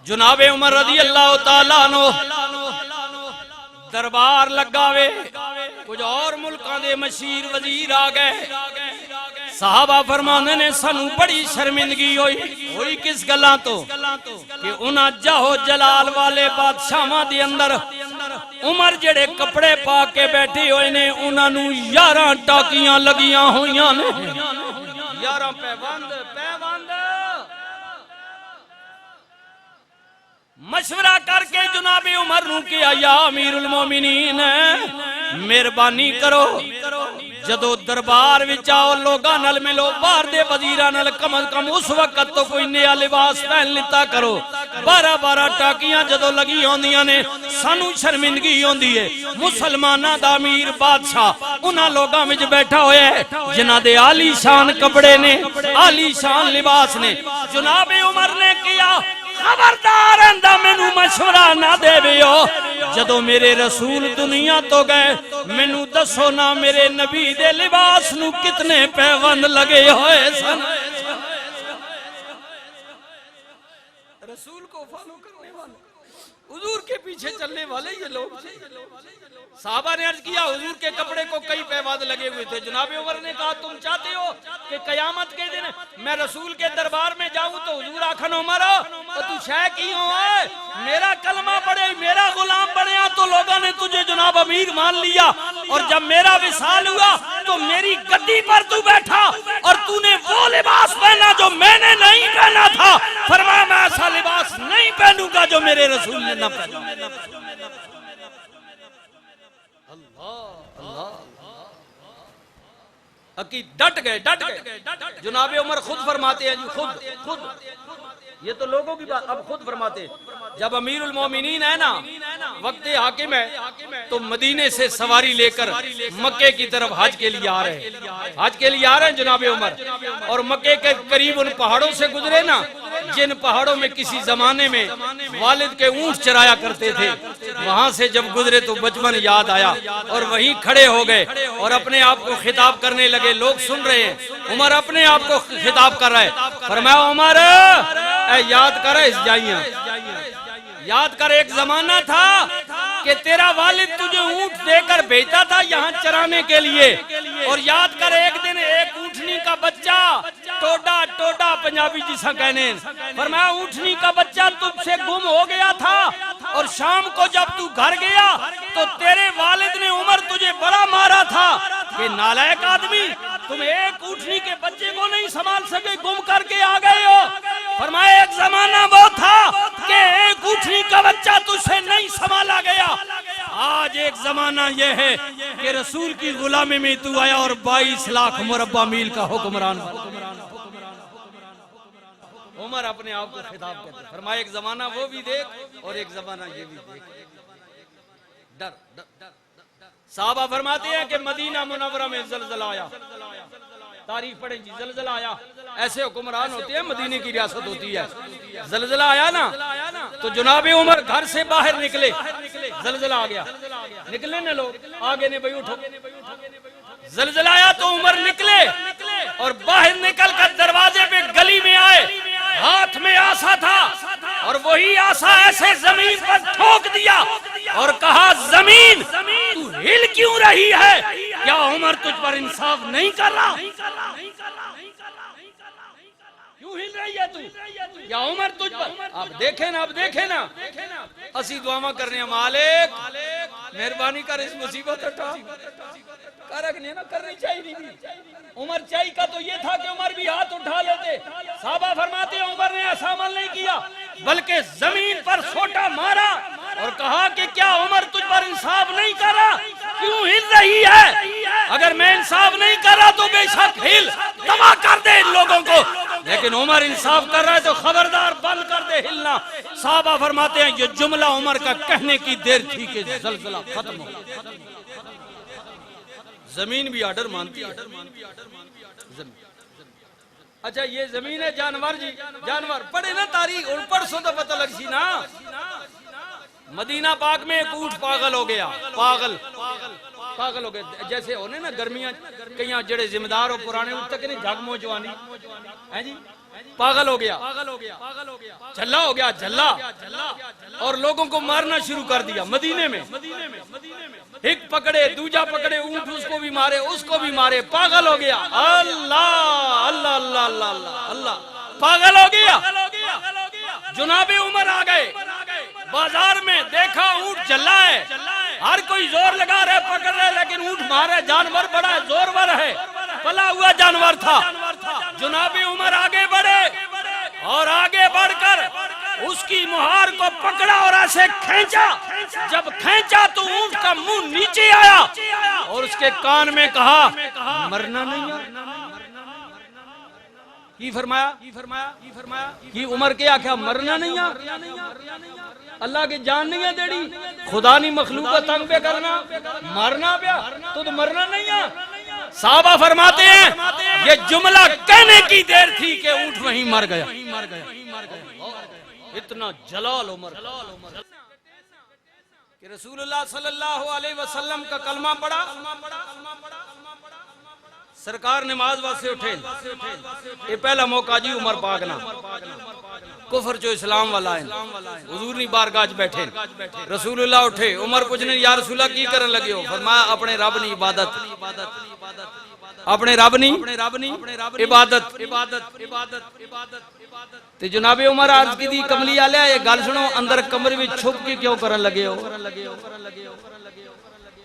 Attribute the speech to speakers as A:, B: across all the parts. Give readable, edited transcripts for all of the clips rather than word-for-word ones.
A: جناب عمر رضی اللہ تعالیٰ عنہ دربار لگاوے، کچھ اور ملکاں دے مشیر وزیر آگئے، صحابہ فرمانے نے سنو بڑی شرمندگی ہوئی کس گلاں تو کہ انہاں جہو جلال والے بادشاہاں دے اندر عمر جڑے کپڑے پا کے بیٹھے ہوئے نے انہاں نو 11 ٹاکیاں لگیاں ہویاں نے، 11 پیوند مشورہ کر کے جناب عمر نو کیا یا امیر المومنین مہربانی کرو جدو دربار وچ آؤ لوگاں نال ملو، باہر دے وزیراں نال کم از کم اس وقت تو کوئی نیا لباس پہن لیتا کرو، 12 ٹاکیاں جدو لگی ہوندیاں نے سانو شرمندگی ہوندی ہے، مسلماناں دا امیر بادشاہ انہاں لوگاں وچ بیٹھا ہویا ہے جنہاں دے عالی شان کپڑے نے، عالی شان لباس نے۔ جناب عمر نے کیا خبردار اندہ مینو مشورہ نہ دے بیو، جدو میرے رسول دنیا تو گئے مینو دسو نا میرے نبی دے لباس نو کتنے پیوند لگے ہوئے سن۔ رسول کو فالو کرنے والے، حضور کے پیچھے چلنے والے یہ لوگ تھے۔ صحابہ نے عرض کیا حضور کے کپڑے کو کئی پیوند لگے ہوئے تھے۔ جناب عمر نے کہا تم چاہتے ہو کہ قیامت کے دن میں رسول کے دربار میں جاؤں تو حضور آکھن عمر تو شے کی ہو ہے، میرا کلمہ پڑھے میرا غلام بنیا تو لوگوں نے تجھے جناب امیر مان لیا، اور جب میرا وصال ہوا تو میری گدی پر تو بیٹھا اور تو نے وہ لباس پہنا جو میں نے نہیں پہنا تھا، فرمایا میں ایسا لباس نہیں پہنوں گا جو میرے رسول نے نہ پہنا۔ عقید ڈٹ گئے۔ جناب عمر خود فرماتے ہیں جی، خود یہ تو لوگوں کی بات، اب خود فرماتے ہیں جب امیر المومنین ہے نا وقت حاکم ہے تو مدینے سے سواری لے کر مکے کی طرف حج کے لیے آ رہے ہیں جناب عمر، اور مکے کے قریب ان پہاڑوں سے گزرے نا جن پہاڑوں میں کسی زمانے میں والد کے اونٹ چرایا کرتے تھے، وہاں سے جب گزرے تو بچپن یاد آیا اور وہیں کھڑے ہو گئے اور اپنے آپ کو خطاب کرنے لگے۔ لوگ سن رہے ہیں، عمر اپنے آپ کو خطاب کر رہا ہے، فرمایا عمر اے یاد کر اس جائیاں، یاد کر ایک زمانہ تھا کہ تیرا والد تجھے اونٹ دے کر بھیجتا تھا یہاں چرانے کے لیے، اور یاد کر ایک دن ایک اونٹنی کا بچہ ٹوڈا پنجابی جسا کہنے، فرمایا اونٹنی کا بچہ تجھ سے گم ہو گیا تھا، اور شام کو جب تو گھر گیا تو تیرے والد نے عمر تجھے بڑا مارا تھا کہ نالائق آدمی تم ایک اونٹنی کے بچے کو نہیں سنبھال سکے، گم کر کے آ گئے ہو۔ فرمایا ایک زمانہ وہ تھا کہ ایک اونٹنی کا بچہ تجھ سے نہیں سنبھالا گیا، آج ایک زمانہ یہ ہے کہ رسول کی غلامی میں تو آیا اور 22 لاکھ مربع میل کا حکمران۔ عمر اپنے آپ کو خطاب کرتے ہیں، فرمایا ایک زمانہ وہ بھی دیکھ اور ایک زمانہ یہ بھی دیکھ۔ ڈر صحابہ فرماتے ہیں کہ مدینہ منورہ میں زلزلہ آیا، تاریخ پڑھیں جی، زلزلہ آیا، ایسے حکمران ہوتے ہیں مدینے کی ریاست ہوتی ہے، زلزلہ آیا نا تو جناب عمر گھر سے باہر نکلے، زلزلہ آ گیا، نکلے نا لوگ آگے نے بھئی اٹھو، زلزلہ آیا تو عمر نکلے اور باہر نکل کر دروازے پہ گلی میں آئے، ہاتھ میں آسا تھا اور وہی آسا ایسے زمین پر ٹھوک دیا اور کہا زمین تو ہل کیوں رہی ہے، کیا عمر تجھ پر انصاف نہیں کر رہا، کیوں ہل رہی ہے تو، یا عمر تجھ پر، اب دیکھیں نا اسی دعا کرنے ہیں مالک مہربانی کر اس مصیبت اٹھا کر رکھنے نا، کرنی چاہیے نہیں۔ عمر چاہیے کا تو یہ تھا کہ عمر بھی ہاتھ اٹھا لیتے، صحابہ فرماتے ہیں عمر نے ایسا عمل نہیں کیا بلکہ زمین پر سوٹا مارا اور کہا کہ کیا عمر تجھ پر انصاف نہیں کر رہا، کیوں ہل رہی ہے، اگر میں انصاف نہیں کر رہا تو بے شک ہل تباہ کر دے ان لوگوں کو، لیکن عمر انصاف کر رہا ہے تو خبردار بند کر دے ہلنا۔ صحابہ فرماتے ہیں یہ جملہ عمر کا کہنے کی دیر تھی کہ زلزلہ ختم ہو، زمین بھی آرڈر مانتی ہے۔ اچھا یہ زمین ہے جانور جی، جانور پڑھے نا تاریخ اور پڑھ سو تو پتہ لگ سی نا، مدینہ پاک میں ایک اونٹ پاگل ہو گیا، پاگل ہو گئے، جیسے ہونے نا گرمیاں کئیاں جڑے ذمہ دار ہو پرانے اونٹ تک نہیں جھگ موجوانی ہے جی، پاگل ہو گیا، جھلا ہو گیا، جھلا، اور لوگوں کو مارنا شروع کر دیا مدینے میں۔ ایک پکڑے، دوجا پکڑے، اونٹ اس کو بھی مارے، اس کو بھی مارے، پاگل ہو گیا۔ اللہ اللہ اللہ اللہ اللہ اللہ، پاگل ہو گیا۔ جناب عمر آ گئے بازار میں، دیکھا اونٹ جھلا ہے، ہر کوئی زور لگا رہے، پکڑ رہے، لیکن اونٹ مارے، جانور بڑا ہے، زورور ہے، پلا ہوا جانور تھا۔ جناب عمر آگے بڑھے اور آگے بڑھ کر اس کی مہار کو پکڑا اور ایسے کھینچا۔ جب کھینچا تو اونٹ کا منہ نیچے آیا اور اس کے کان میں کہا مرنا نہیں ہے۔ کی فرمایا کی عمر کیا کیا مرنا نہیں ہے؟ اللہ کی جان نہیں ہے دیڑی، خدا نہیں مخلوق کو تنگ پہ کرنا، مرنا پیا تو مرنا نہیں ہے۔ صحابہ فرماتے ہیں یہ جملہ کہنے کی دیر تھی کہ اونٹ وہیں مر گیا۔ اتنا جلال عمر کہ رسول اللہ صلی اللہ علیہ وسلم کا کلمہ پڑھا، سرکار نماز واسطے اٹھے، یہ پہلا موقع جی عمر پاک نا کفر جو اسلام والا ہے، حضور نہیں بارگاہ بیٹھے، رسول اللہ اٹھے، عمر پوچھنے یا رسول اللہ کی کرن لگے ہو؟ فرمایا اپنے رب نے عبادت، اپنے رب نے عبادت۔ تے جناب عمر عرض کی دی کملی آلیا یہ گل سنو، اندر کمرے میں چھپ کے کیوں کرن لگے ہو؟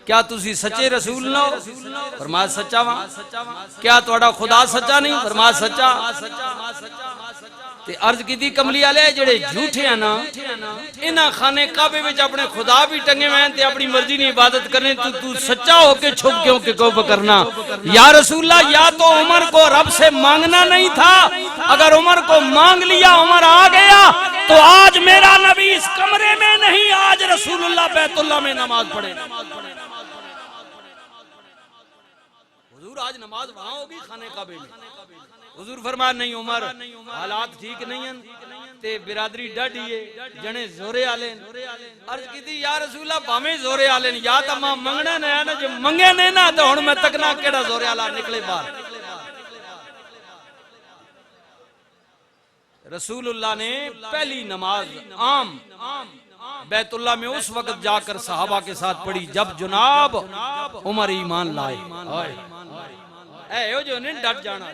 A: کیا تسی سچے رسول نہ ہو؟ فرمایا سچا وہاں۔ کیا توڑا خدا سچا نہیں؟ فرمایا سچا۔ تے عرض کی دی کملی آلے جڑے جھوٹے ہیں نا، انہاں خانے کعبے وچ اپنے خدا بھی ٹنگے ہوئے ہیں تے اپنی مرضی نہیں عبادت کرنے، تو سچا ہو کے چھپ کیوں کہ کو کرنا؟ یا رسول اللہ یا تو عمر کو رب سے مانگنا نہیں تھا، اگر عمر کو مانگ لیا، عمر آ گیا تو آج میرا نبی اس کمرے میں نہیں، آج رسول اللہ بیت اللہ میں نماز پڑھے۔ حضور آج نماز وہاں ہوگی خانے کعبے میں۔ حضور فرمایا نہیں عمر حالات ٹھیک نہیں ہیں تے برادری ڈڈیے جنے زورے آلیں۔ عرض کی تھی یا رسول اللہ بامیں زورے آلیں، یا تا ماں منگنا نیا نا، جو منگے نہیں نا تو ہن میں تکنا کیڑا زورے آلہ نکلے بار۔ رسول اللہ نے پہلی نماز عام بیت اللہ میں اس وقت جا کر صحابہ کے ساتھ پڑھی جب جناب عمر ایمان لائے۔ اے جو نہیں ڈٹ جانا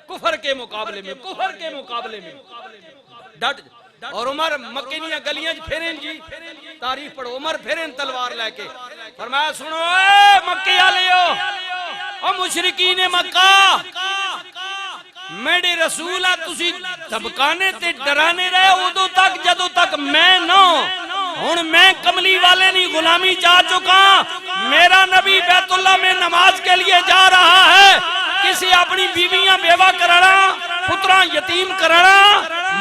A: کفر کے مقابلے میں ڈٹ۔ اور عمر مکینیاں گلیاں پھیریں جی، تعریف پڑھو، عمر پھیریں تلوار لے کے، فرمایا سنو اے مکی آلیو، او مشرکین مکہ، میرے رسول تسی دبکانے تے ڈرانے رہے ادو تک جدو تک میں نہ ہوں میں کملی والے نہیں غلامی جا چکا، میرا نبی بیت اللہ میں نماز کے لیے جا رہا ہے، کسی اپنی بیویاں بیوہ کرنا، پتراں یتیم کرنا،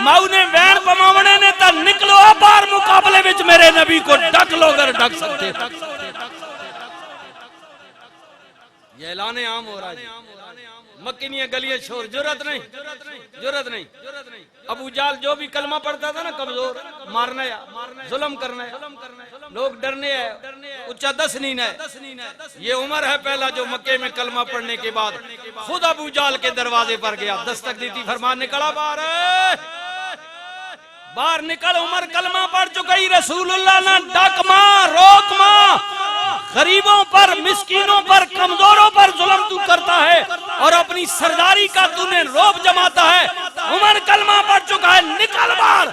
A: ماؤ نے وین پماونے نے تا نکلو بار مقابلے وچ میرے نبی کو ڈک لو گر ڈک سکتے۔ یہ اعلان عام ہو رہا ہے، مکینیاں گلیاں شور، جرت نہیں۔ ابو جال جو بھی کلمہ پڑھتا تھا نا کمزور، مارنا ہے، ظلم کرنا ہے، لوگ ڈرنے ہیں، اچھا دس نہیں ہے۔ یہ عمر ہے پہلا جو مکے میں کلمہ پڑھنے کے بعد خود ابو جال کے دروازے پر گیا، دستک دیتی، فرمان نکلا باہر نکل، عمر کلمہ پڑھ چکئی، رسول اللہ نہ ڈاک ماں روک ماں، غریبوں پر، مسکینوں پر، کمزوروں پر ظلم تو کرتا ہے اور اپنی سرداری کا تو نے روب جماتا ہے۔ عمر کلمہ پڑھ چکا ہے، نکل باہر۔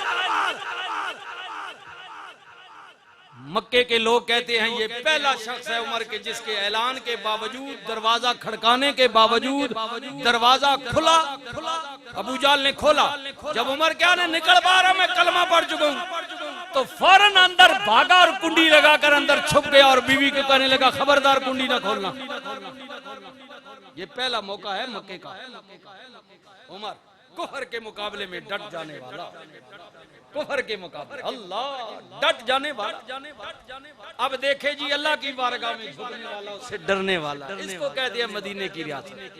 A: مکے کے لوگ کہتے ہیں یہ پہلا شخص ہے عمر کے جس کے اعلان کے باوجود، دروازہ کھڑکانے کے باوجود دروازہ کھلا، ابو جال نے کھولا، جب عمر کیا نے نکل باہر میں کلمہ پڑھ چکا ہوں تو فوراً اندر بھاگا اور کنڈی لگا کر اندر چھپ گیا اور بیوی کو کہنے لگا خبردار کنڈی نہ کھولنا۔ یہ پہلا موقع ہے مکے کا، عمر کفر کے مقابلے میں ڈٹ جانے والا، کفر کے مقابلے اللہ ڈٹ جانے والا۔ اب دیکھیں جی اللہ کی بارگاہ میں جھکنے والا، اس سے ڈرنے والا، اس کو کہتے ہیں مدینے کی ریاست۔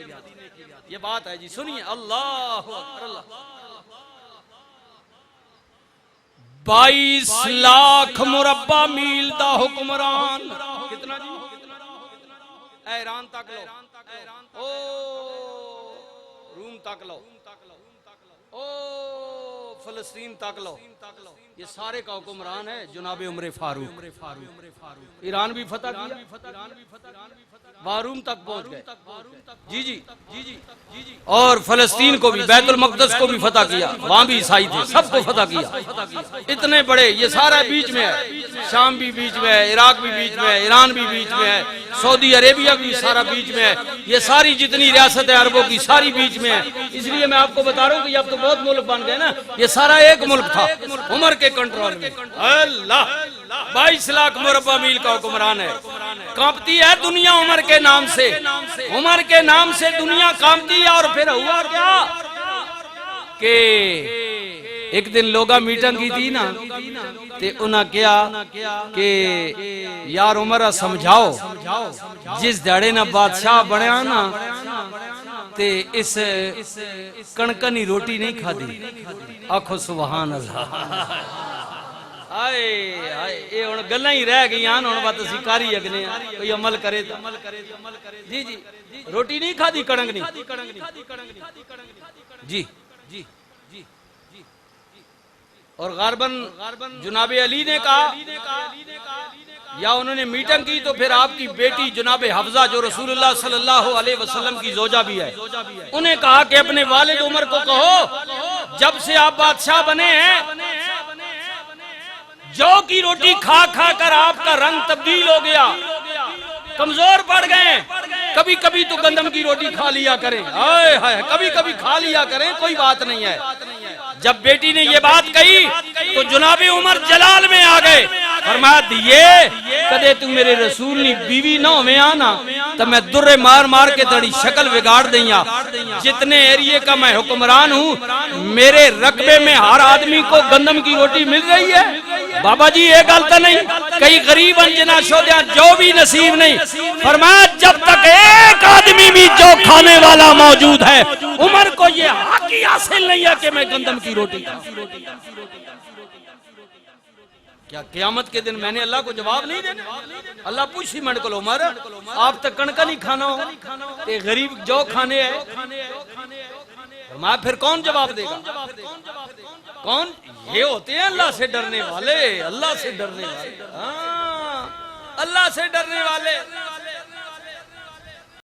A: یہ بات ہے جی، سنیے اللہ اکبر، اللہ 22 لاکھ مربع میل دا حکمران، کتنا جی؟ ایران تک لو، او روم تک لو، او فلسطین تک لو، یہ سارے کا حکمران ہے جناب عمر فاروق۔ ایران بھی فتح کیا، باروم تک پہنچ گئے، جی جی جی جی جی، اور فلسطین کو بھی، بیت المقدس کو بھی فتح کیا، وہاں بھی عیسائی تھے، سب کو فتح کیا۔ اتنے بڑے، یہ سارا بیچ میں ہے، شام بھی بیچ میں ہے، عراق بھی بیچ میں ہے، ایران بھی بیچ میں ہے، سعودی عربیہ بھی سارا بیچ میں ہے، یہ ساری جتنی ریاست عربوں کی ساری بیچ میں ہے۔ اس لیے میں آپ کو بتا رہا ہوں کہ یہ اب تو بہت ملک بن گئے نا، یہ سارا ایک ملک تھا عمر کے کنٹرول میں۔ اللہ 22 لاکھ مربع میل کا حکمران ہے، کانپتی ہے دنیا عمر کے نام سے، عمر کے نام سے دنیا کانپتی ہے۔ اور پھر ہوا کیا کہ ایک دن لوگا میٹنگ کی تھی نا، تے انہاں کیا کہ یار عمرہ سمجھاؤ، جس دھڑے نہ بادشاہ بنیا نا تے اس کڑکن روٹی نہیں کھا دی، آکھو سبحان اللہ۔ آئے آئے اے ہن گلاں ہی رہ گئیاں، ہن بات اسی کاری اگنے کوئی عمل کرے تو جی جی، روٹی نہیں کھا دی کڑنگ نہیں، جی جی جی، اور غالباً جناب علی نے کہا یا انہوں نے میٹنگ کی تو پھر آپ کی بیٹی جناب حفظہ جو رسول اللہ صلی اللہ علیہ وسلم کی زوجہ بھی ہے، انہیں کہا کہ اپنے والد عمر کو کہو جب سے آپ بادشاہ بنے ہیں جو کی روٹی کھا کھا کر آپ کا رنگ تبدیل ہو گیا، کمزور پڑ گئے، کبھی کبھی تو گندم کی روٹی کھا لیا کریں، کبھی کبھی کھا لیا کریں، کوئی بات نہیں ہے۔ جب بیٹی نے یہ بات کہی تو جناب عمر جلال میں آ گئے، فرمایا دیئے کدے تو میرے رسول نی بیوی نہ ہوئے آنا تو میں درے مار مار کے تڑی شکل وگاڑ دیا، جتنے ایریے کا میں حکمران ہوں میرے رقبے میں ہر آدمی کو گندم کی روٹی مل رہی ہے۔ بابا جی یہ غلط نہیں، کئی غریب انجنا شودیاں جو بھی نصیب نہیں، فرمایا جب تک ایک آدمی بھی جو کھانے والا موجود ہے عمر کو یہ حق ہی حاصل نہیں ہے کہ میں گندم کی روٹی کھاؤں۔ کیا قیامت کے دن میں نے اللہ کو جواب نہیں دینا؟ اللہ پوچھی منڈ کو عمر آپ تک کڑکا نہیں کھانا ہو، ایک غریب جو کھانے ہے، فرمایا پھر کون جواب دے گا؟ کون؟ یہ ہوتے ہیں اللہ سے ڈرنے والے، اللہ سے ڈرنے والے، اللہ سے ڈرنے والے۔